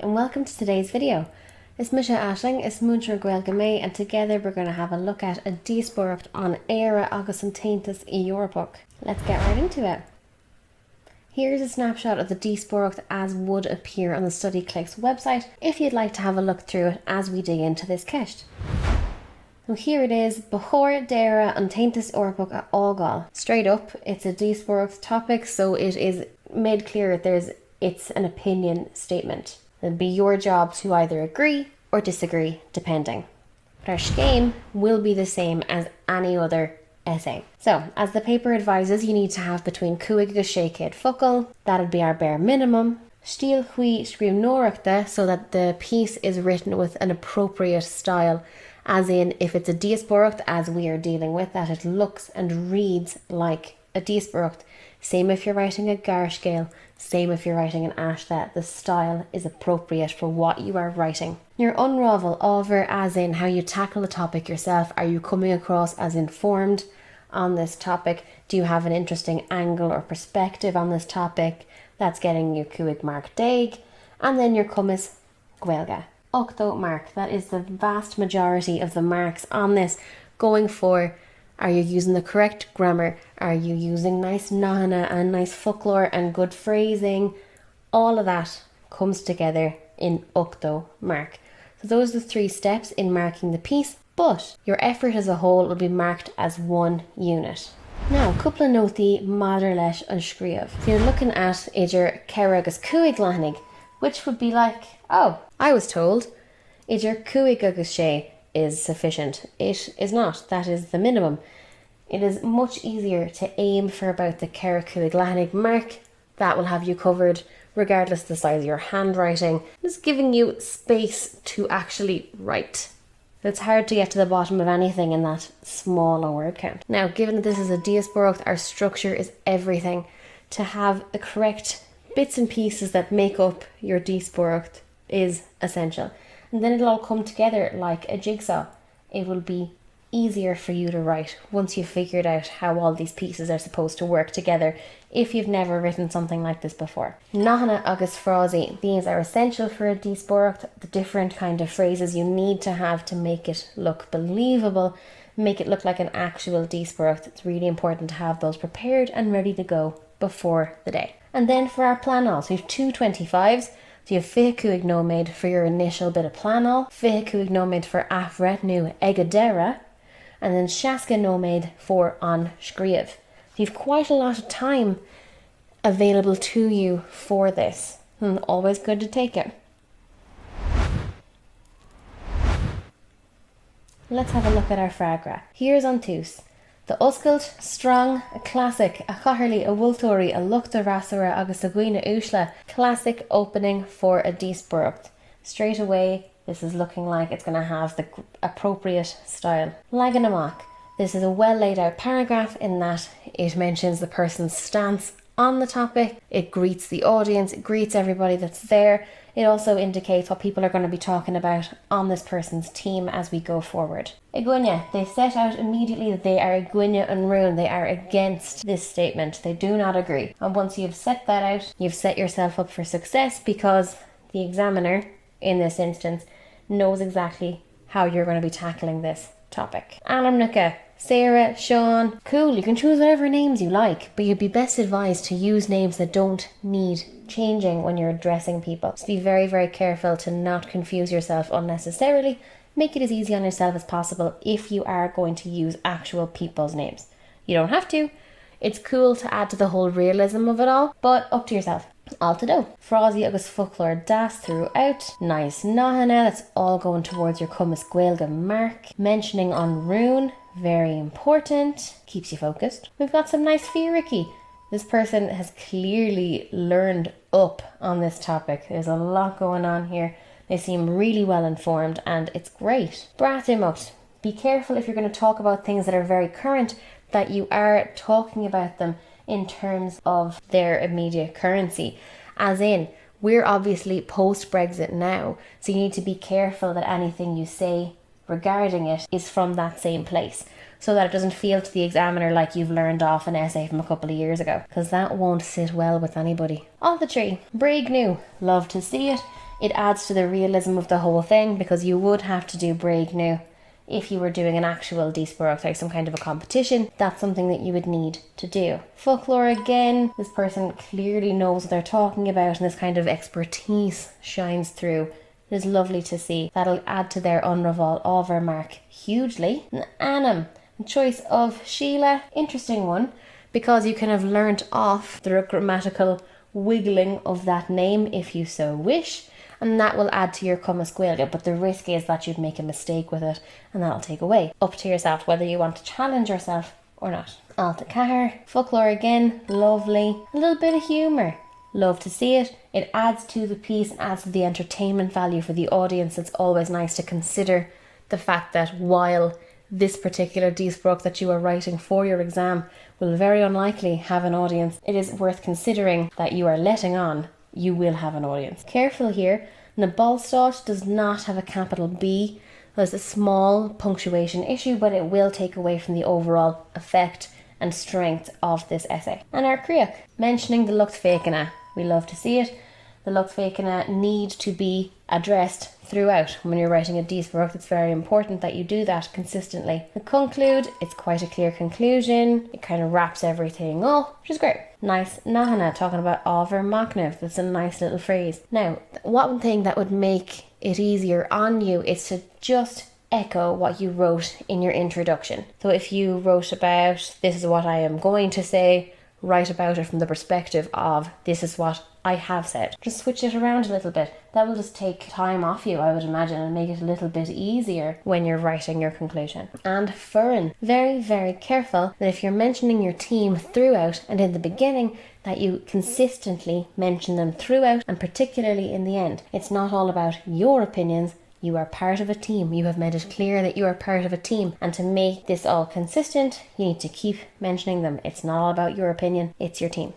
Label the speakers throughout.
Speaker 1: and welcome to today's video. Is Misha Ashling, is Múinteoir Gaeilge May, and together we're going to have a look at a Díospóireacht on éire agus an taontas Eorpach. Let's get right into it. Here's a snapshot of the Díospóireacht as would appear on the Studyclix website if you'd like to have a look through it as we dig into this ceist. So here it is, Bachor d'éire an taontas Eorpach a Fhágáil. Straight up, it's a Díospóireacht topic, so it is made clear that it's an opinion statement. It'll be your job to either agree or disagree, depending. But our scheme will be the same as any other essay. So, as the paper advises, you need to have between cuaig agus sécéad focal. That'd be our bare minimum. Stíl chuí scríbhneoireachta, so that the piece is written with an appropriate style, as in if it's a Díospóireacht, as we are dealing with, that it looks and reads like a Díospóireacht. Same if you're writing a Fhágáil, same if you're writing an Aisle, the style is appropriate for what you are writing. Your unravel over, as in how you tackle the topic yourself. Are you coming across as informed on this topic? Do you have an interesting angle or perspective on this topic? That's getting you cuaig mark déag. And then your cumas Gaeilge. Octo mark, that is the vast majority of the marks on this, going for: are you using the correct grammar? Are you using nice náhanna and nice folklore and good phrasing? All of that comes together in octo mark. So those are the 3 steps in marking the piece, but your effort as a whole will be marked as one unit. Now, cúpla nótaí maidir leis an scríobh. So you're looking at idir ceithre agus cuaig leithnig, which would be like, oh, I was told idir cuaig agus sé is sufficient. It is not. That is the minimum. It is much easier to aim for about the ceithre cuaig leithnig mark. That will have you covered regardless of the size of your handwriting. It's giving you space to actually write. It's hard to get to the bottom of anything in that small a word count. Now, given that this is a Díospóireacht, our structure is everything. To have the correct bits and pieces that make up your Díospóireacht is essential. And then it'll all come together like a jigsaw. It will be easier for you to write once you've figured out how all these pieces are supposed to work together if you've never written something like this before. Náhanna agus frásaí, these are essential for a Díospóireacht. The different kind of phrases you need to have to make it look believable, make it look like an actual Díospóireacht. It's really important to have those prepared and ready to go before the day. And then for our planál, so you have 2 25s. So you have fiche cuaig nóméid for your initial bit of planál, fiche cuaig nóméid for afretnú ag d'éire, and then seasca nóméid for an scríobh. So you've quite a lot of time available to you for this, and always good to take it. Let's have a look at our frágra. Here's an tús. The Oscailt, strong, a classic, a chathairlí, a bhultóirí, a luchta rasara agus a gcuoine úsla. Classic opening for a Díospóireacht. Straight away, this is looking like it's going to have the appropriate style. Lagan amach. This is a well laid out paragraph in that it mentions the person's stance on the topic. It greets the audience, it greets everybody that's there. It also indicates what people are going to be talking about on this person's team as we go forward. Iguine, they set out immediately that they are Iguine and Rune. They are against this statement. They do not agree. And once you've set that out, you've set yourself up for success, because the examiner, in this instance, knows exactly how you're going to be tackling this topic. Alamnica, Sarah, Sean, cool, you can choose whatever names you like, but you'd be best advised to use names that don't need changing when you're addressing people. So be very, very careful to not confuse yourself unnecessarily. Make it as easy on yourself as possible if you are going to use actual people's names. You don't have to. It's cool to add to the whole realism of it all, but up to yourself. All to do. Frásaí agus folklore das throughout. Nice náhanna, that's all going towards your cumas Gaeilge mark. Mentioning on Rune, very important. Keeps you focused. We've got some nice fiorici. This person has clearly learned up on this topic. There's a lot going on here. They seem really well informed and it's great. Bratimot. Be careful if you're going to talk about things that are very current, that you are talking about them in terms of their immediate currency. As in, we're obviously post-Brexit now, so you need to be careful that anything you say regarding it is from that same place, so that it doesn't feel to the examiner like you've learned off an essay from a couple of years ago, because that won't sit well with anybody. All the tree. Brigh new. Love to see it. It adds to the realism of the whole thing, because you would have to do break now. If you were doing an actual Díospóireacht, like some kind of a competition, that's something that you would need to do. Folklore again, this person clearly knows what they're talking about and this kind of expertise shines through. It is lovely to see. That'll add to their unravel over mark hugely. And Anam, choice of Sheila, interesting one, because you can have learnt off the grammatical wiggling of that name if you so wish, and that will add to your Cumas Gaeilge, but the risk is that you'd make a mistake with it and that'll take away. Up to yourself whether you want to challenge yourself or not. Alta Cahar, folklore again, lovely. A little bit of humour. Love to see it. It adds to the piece, adds to the entertainment value for the audience. It's always nice to consider the fact that while this particular Díospóireacht that you are writing for your exam will very unlikely have an audience, it is worth considering that you are letting on you will have an audience. Careful here, na Ballstáit does not have a capital B. There's a small punctuation issue, but it will take away from the overall effect and strength of this essay. And our Críoch, mentioning the lucht féachana. We love to see it. The lucht féachana need to be addressed throughout. When you're writing a Díospóireacht, it's very important that you do that consistently. The conclude, it's quite a clear conclusion. It kind of wraps everything up, which is great. Nice nahana, talking about over maknev. That's a nice little phrase. Now, one thing that would make it easier on you is to just echo what you wrote in your introduction. So if you wrote about, this is what I am going to say, write about it from the perspective of, this is what I have said. Just switch it around a little bit. That will just take time off you, I would imagine, and make it a little bit easier when you're writing your conclusion. And Furin, very, very careful that if you're mentioning your team throughout and in the beginning, that you consistently mention them throughout and particularly in the end. It's not all about your opinions. You are part of a team. You have made it clear that you are part of a team. And to make this all consistent, you need to keep mentioning them. It's not all about your opinion, it's your team.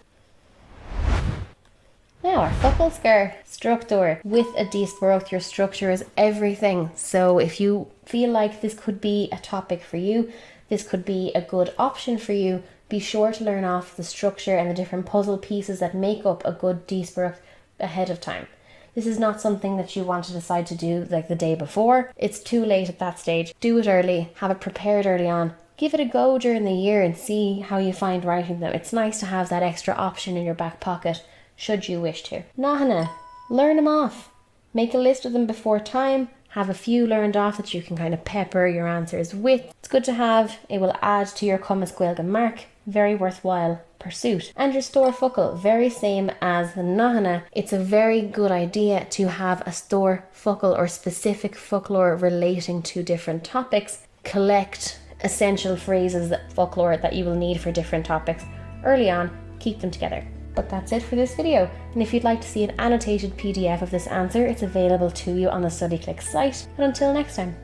Speaker 1: Now, our Fhágáil structure. With a Díospóireacht, your structure is everything. So if you feel like this could be a topic for you, this could be a good option for you, be sure to learn off the structure and the different puzzle pieces that make up a good Díospóireacht ahead of time. This is not something that you want to decide to do like the day before. It's too late at that stage. Do it early, have it prepared early on. Give it a go during the year and see how you find writing them. It's nice to have that extra option in your back pocket, should you wish to. Nahana, learn them off. Make a list of them before time. Have a few learned off that you can kind of pepper your answers with. It's good to have. It will add to your Cumas Gaeilge mark. Very worthwhile pursuit. And your store focal, very same as the Nahana. It's a very good idea to have a store focal or specific folklore relating to different topics. Collect essential phrases, folklore that you will need for different topics early on. Keep them together. But that's it for this video, and if you'd like to see an annotated PDF of this answer, it's available to you on the Studyclix site. And until next time.